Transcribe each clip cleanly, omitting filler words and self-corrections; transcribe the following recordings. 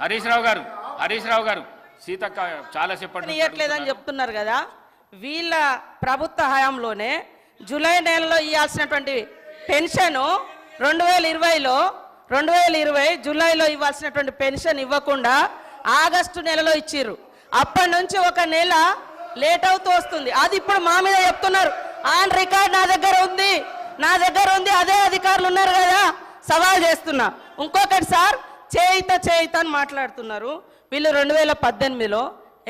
హరీష్ రావు గారు సీతక్క చాలా చెప్పండి ఇవ్వట్లేదని చెప్తున్నారు కదా. వీళ్ళ ప్రభుత్వ హయాంలోనే జూలై నెలలో ఇవ్వాల్సినటువంటి పెన్షన్ 2020 జూలైలో ఇవ్వాల్సినటువంటి పెన్షన్ ఇవ్వకుండా ఆగస్టు నెలలో ఇచ్చిర్రు. అప్పటి నుంచి ఒక నెల లేట్ అవుతూ వస్తుంది. అది ఇప్పుడు మా మీద చెప్తున్నారు. ఆన్ రికార్డ్ నా దగ్గర ఉంది. అదే అధికారులు ఉన్నారు కదా, సవాల్ చేస్తున్నా. ఇంకొకటి సార్, చేయిత అని మాట్లాడుతున్నారు. వీళ్ళు 2018లో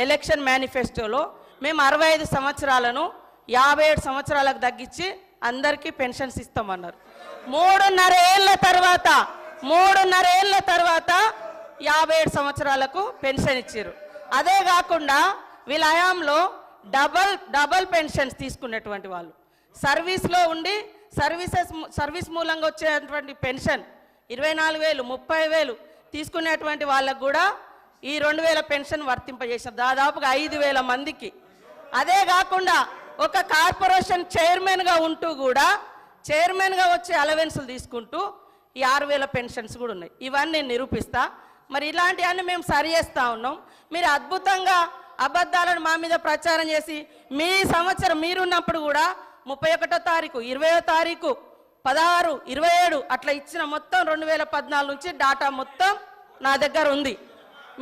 ఎలక్షన్ మేనిఫెస్టోలో మేము 65 సంవత్సరాలను 57 సంవత్సరాలకు తగ్గించి అందరికీ పెన్షన్స్ ఇస్తామన్నారు. 3.5 ఏళ్ల తర్వాత 57 సంవత్సరాలకు పెన్షన్ ఇచ్చారు. అదే కాకుండా వీళ్ళ హయాంలో డబల్ పెన్షన్స్ తీసుకునేటువంటి వాళ్ళు, సర్వీస్లో ఉండి సర్వీస్ మూలంగా వచ్చేటువంటి పెన్షన్ 24,000 30,000 తీసుకునేటువంటి వాళ్ళకు కూడా ఈ 2,000 పెన్షన్ వర్తింపజేశారు దాదాపుగా 5,000 మందికి. అదే కాకుండా ఒక కార్పొరేషన్ చైర్మన్గా ఉంటూ కూడా చైర్మన్గా వచ్చే అలవెన్సులు తీసుకుంటూ ఈ 6,000 పెన్షన్స్ కూడా ఉన్నాయి. ఇవన్నీ నేను నిరూపిస్తా. మరి ఇలాంటివన్నీ మేము సరి చేస్తూ ఉన్నాం. మీరు అద్భుతంగా అబద్ధాలను మా మీద ప్రచారం చేసి మీ సంవత్సరం మీరున్నప్పుడు కూడా 31వ తారీఖు 20వ తారీఖు 16 27 అట్లా ఇచ్చిన మొత్తం 2014 నుంచి డాటా మొత్తం నా దగ్గర ఉంది.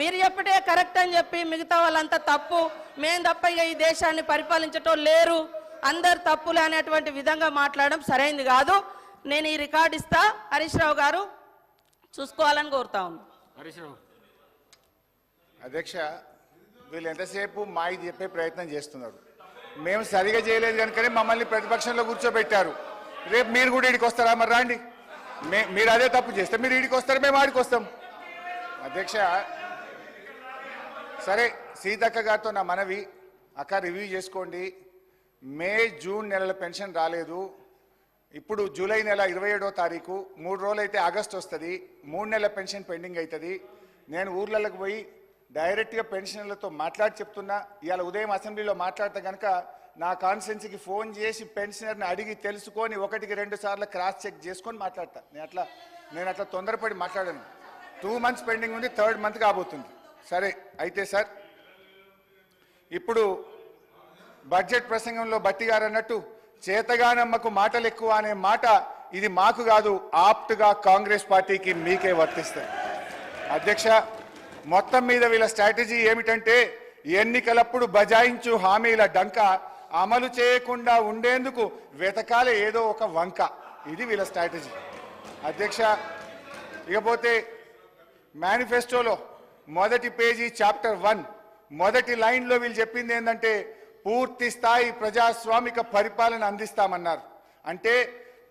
మీరు చెప్పటే కరెక్ట్ అని చెప్పి మిగతా వాళ్ళంతా తప్పు, మేము తప్ప ఇక ఈ దేశాన్ని పరిపాలించటం లేరు, అందరు తప్పులు అనేటువంటి విధంగా మాట్లాడడం సరైనది కాదు. నేను ఈ రికార్డు ఇస్తా, హరీష్ రావు గారు చూసుకోవాలని కోరుతా ఉన్నాను. అధ్యక్ష, వీళ్ళు ఎంతసేపు మాయి చెప్పే ప్రయత్నం చేస్తున్నారు. మేము సరిగా చేయలేదు కనుకనే మమ్మల్ని ప్రతిపక్షంలో కూర్చోబెట్టారు. రేపు మీరు కూడా ఈడికి వస్తారా? మరి రాండి, మీరు అదే తప్పు చేస్తే మీరు ఈడికి వస్తారు, మేము ఆడికి వస్తాం. అధ్యక్ష, సరే, సీతక్క గారితో నా మనవి, అక్క రివ్యూ చేసుకోండి. మే జూన్ నెలల పెన్షన్ రాలేదు. ఇప్పుడు జూలై నెల 27వ తారీఖు, 3 రోజులు అయితే ఆగస్ట్ వస్తుంది. 3 నెలల పెన్షన్ పెండింగ్ అవుతుంది. నేను ఊర్లలోకి పోయి డైరెక్ట్గా పెన్షనర్లతో మాట్లాడి చెప్తున్నా. ఇవాళ ఉదయం అసెంబ్లీలో మాట్లాడితే కనుక నా కాన్స్టిట్యున్సీకి ఫోన్ చేసి పెన్షనర్ని అడిగి తెలుసుకొని 1-2 సార్లు క్రాస్ చెక్ చేసుకొని మాట్లాడతా. నేను అట్లా తొందరపడి మాట్లాడాను. 2 మంత్స్ పెండింగ్ ఉంది, 3rd మంత్ కాబోతుంది. సరే, అయితే సార్, ఇప్పుడు బడ్జెట్ ప్రసంగంలో బట్టి గారు అన్నట్టు చేతగానమ్మకు మాటలు ఎక్కువ అనే మాట ఇది మాకు కాదు, ఆప్ట్గా కాంగ్రెస్ పార్టీకి మీకే వర్తిస్తాయి. అధ్యక్ష, మొత్తం మీద వీళ్ళ స్ట్రాటజీ ఏమిటంటే ఎన్నికలప్పుడు బజాయించు హామీల డంక అమలు చేయకుండా ఉండేందుకు వెతకాలే ఏదో ఒక వంక. ఇది వీళ్ళ స్ట్రాటజీ. అధ్యక్ష, ఇకపోతే మేనిఫెస్టోలో మొదటి పేజీ చాప్టర్ 1 మొదటి లైన్లో వీళ్ళు చెప్పింది ఏంటంటే పూర్తి స్థాయి ప్రజాస్వామిక పరిపాలన అందిస్తామన్నారు. అంటే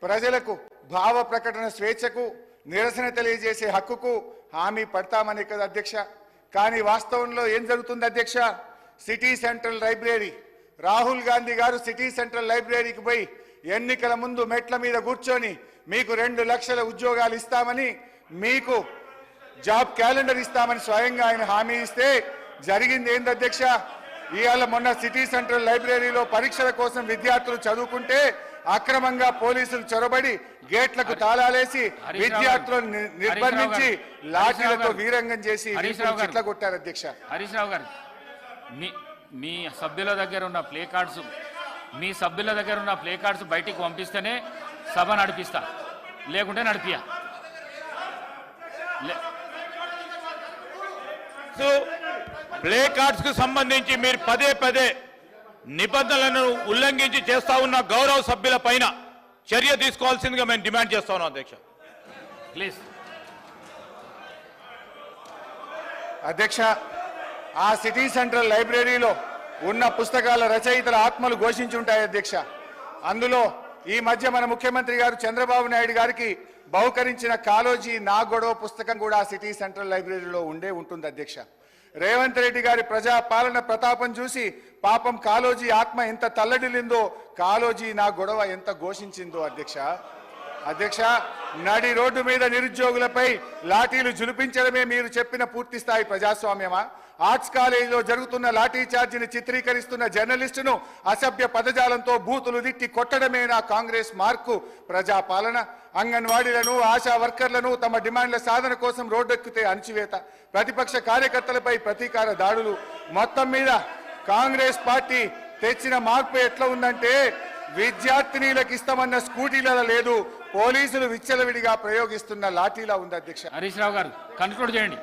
ప్రజలకు భావ ప్రకటన స్వేచ్ఛకు, నిరసన తెలియజేసే హక్కుకు హామీ పడతామని కదా అధ్యక్ష. కానీ వాస్తవంలో ఏం జరుగుతుంది అధ్యక్ష? City central library, Rahul Gandhi గారు సిటీ సెంట్రల్ లైబ్రరీకి పోయి ఎన్నికల ముందు మెట్ల మీద కూర్చొని మీకు 2 లక్షల ఉద్యోగాలు ఇస్తామని, మీకు జాబ్ క్యాలెండర్ ఇస్తామని స్వయంగా ఆయన హామీ ఇస్తే జరిగింది ఏంది అధ్యక్ష? ఇవాళ మొన్న సిటీ సెంట్రల్ లైబ్రరీలో పరీక్షల కోసం విద్యార్థులు చదువుకుంటే అక్రమంగా పోలీసులు చొరబడి గేట్లకు తాళాలేసి విద్యార్థులను నిర్బంధించి లాఠీలతో వీరంగం చేసి చెట్ల కొట్టారు అధ్యక్ష. హరీష్ రావు గారు, మీ సభ్యుల దగ్గర ఉన్న ప్లే కార్డ్స్ బయటికి పంపిస్తేనే సభ నడిపిస్తా, లేకుంటే నడిపియా. ప్లే కార్డ్స్ కు సంబంధించి మీరు పదే నిబంధనలను ఉల్లంఘించి చేస్తా ఉన్న గౌరవ సభ్యుల పైన చర్య తీసుకోవాల్సిందిగా మేము డిమాండ్ చేస్తా ఉన్నాం అధ్యక్ష. ప్లీజ్. అధ్యక్ష, ఆ సిటీ సెంట్రల్ లైబ్రరీలో ఉన్న పుస్తకాల రచయితల ఆత్మలు ఘోషించుంటాయి అధ్యక్ష. అందులో ఈ మధ్య మన ముఖ్యమంత్రి గారు చంద్రబాబు నాయుడు గారికి బహుకరించిన కాలోజీ నా గొడవ పుస్తకం కూడా ఆ సిటీ సెంట్రల్ లైబ్రరీలో ఉంటుంది అధ్యక్ష. రేవంత్ రెడ్డి గారి ప్రజా పాలన ప్రతాపం చూసి పాపం కాలోజీ ఆత్మ ఎంత తల్లడిల్లిందో, కాలోజీ నా గొడవ ఎంత ఘోషించిందో అధ్యక్ష. అధ్యక్ష, నడి రోడ్డు మీద నిరుద్యోగులపై లాఠీలు జులిపించడమే మీరు చెప్పిన పూర్తి స్థాయి ప్రజాస్వామ్యమా? ఆర్ట్స్ కాలేజీలో జరుగుతున్న లాఠీ చార్జిని చిత్రీకరిస్తున్న జర్నలిస్టును అసభ్య పదజాలంతో బూతులు తిట్టి కొట్టడమేనా కాంగ్రెస్ మార్కు ప్రజాపాలన? అంగన్వాడీలను, ఆశా వర్కర్లను తమ డిమాండ్ల సాధన కోసం రోడ్డెక్కితే అణచివేత, ప్రతిపక్ష కార్యకర్తలపై ప్రతీకార దాడులు, మొత్తం మీద కాంగ్రెస్ పార్టీ తెచ్చిన మార్పు ఎట్లా ఉందంటే విద్యార్థినీలకు ఇస్తామన్న స్కూటీలలో లేదు, పోలీసులు విచ్చలవిడిగా ప్రయోగిస్తున్న లాఠీలా ఉంది అధ్యక్ష. హరీష్ రావు గారు కన్క్లూడ్ చేయండి.